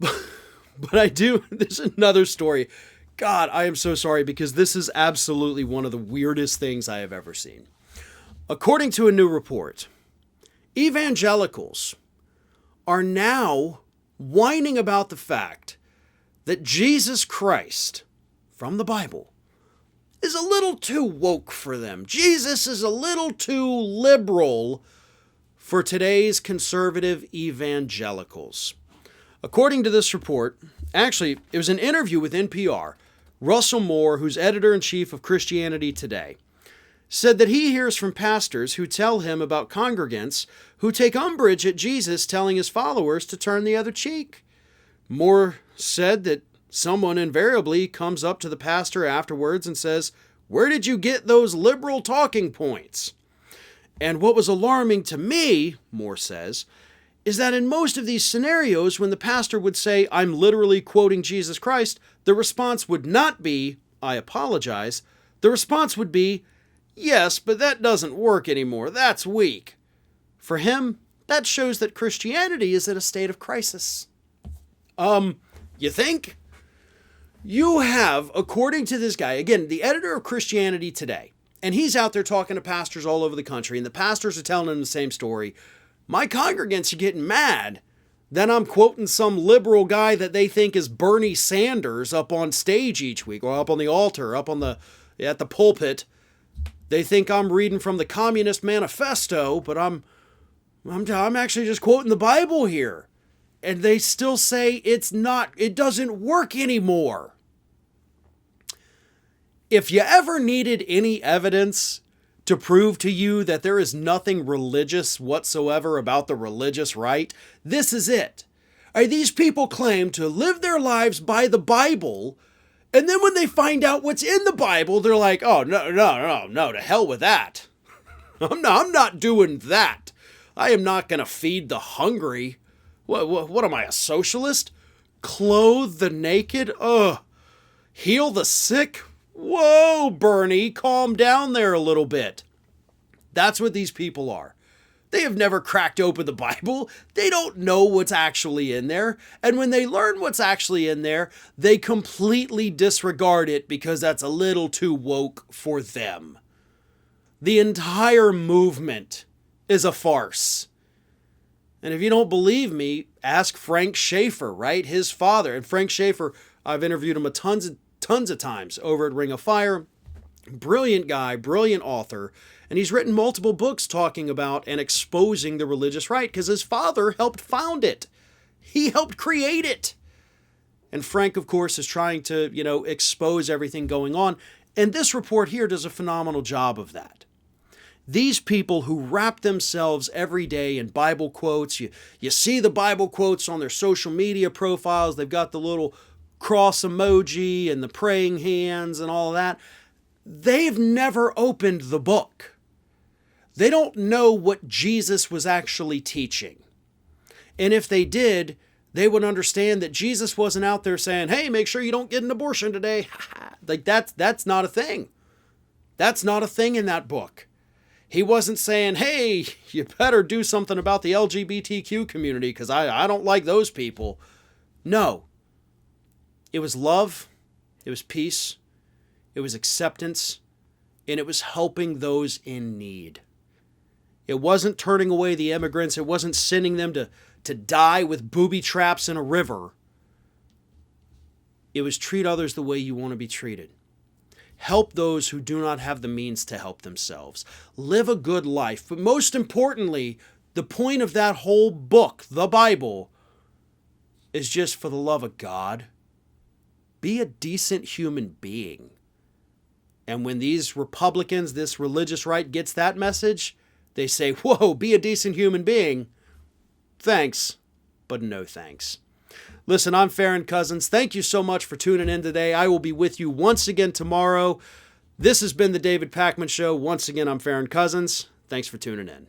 But there's another story. God, I am so sorry because this is absolutely one of the weirdest things I have ever seen. According to a new report, evangelicals are now whining about the fact that Jesus Christ, from the Bible, is a little too woke for them. Jesus is a little too liberal for today's conservative evangelicals. According to this report, actually, it was an interview with NPR. Russell Moore, who's editor-in-chief of Christianity Today, said that he hears from pastors who tell him about congregants who take umbrage at Jesus telling his followers to turn the other cheek. Moore said that someone invariably comes up to the pastor afterwards and says, "Where did you get those liberal talking points?" And what was alarming to me, Moore says, is that in most of these scenarios, when the pastor would say, "I'm literally quoting Jesus Christ," the response would not be, "I apologize." The response would be, "Yes, but that doesn't work anymore. That's weak." For him, that shows that Christianity is at a state of crisis. You think? You have, according to this guy, again, the editor of Christianity Today, and he's out there talking to pastors all over the country, and the pastors are telling him the same story. My congregants are getting mad that I'm quoting some liberal guy that they think is Bernie Sanders up on stage each week, or up on the altar, at the pulpit. They think I'm reading from the Communist Manifesto, but I'm actually just quoting the Bible here. And they still say it doesn't work anymore. If you ever needed any evidence to prove to you that there is nothing religious whatsoever about the religious right, this is it. These people claim to live their lives by the Bible, and then when they find out what's in the Bible, they're like, "Oh, no, to hell with that. I'm not doing that. I am not going to feed the hungry. What am I, a socialist? Clothe the naked? Heal the sick? Whoa, Bernie, calm down there a little bit." That's what these people are. They have never cracked open the Bible. They don't know what's actually in there. And when they learn what's actually in there, they completely disregard it because that's a little too woke for them. The entire movement is a farce. And if you don't believe me, ask Frank Schaeffer, right? His father. And Frank Schaeffer, I've interviewed him tons of times over at Ring of Fire. Brilliant guy, brilliant author. And he's written multiple books talking about and exposing the religious right because his father helped found it. He helped create it. And Frank, of course, is trying to, expose everything going on. And this report here does a phenomenal job of that. These people who wrap themselves every day in Bible quotes, you see the Bible quotes on their social media profiles. They've got the little cross emoji and the praying hands and all of that. They've never opened the book. They don't know what Jesus was actually teaching. And if they did, they would understand that Jesus wasn't out there saying, "Hey, make sure you don't get an abortion today." Like that's not a thing. That's not a thing in that book. He wasn't saying, "Hey, you better do something about the LGBTQ community because I don't like those people." No. It was love, it was peace, it was acceptance, and it was helping those in need. It wasn't turning away the immigrants. It wasn't sending them to die with booby traps in a river. It was treat others the way you want to be treated. Help those who do not have the means to help themselves. Live a good life. But most importantly, the point of that whole book, the Bible, is just for the love of God. Be a decent human being. And when these Republicans, this religious right gets that message, they say, "Whoa, be a decent human being." Thanks, but no thanks. Listen, I'm Farron Cousins. Thank you so much for tuning in today. I will be with you once again tomorrow. This has been the David Pakman Show. Once again, I'm Farron Cousins. Thanks for tuning in.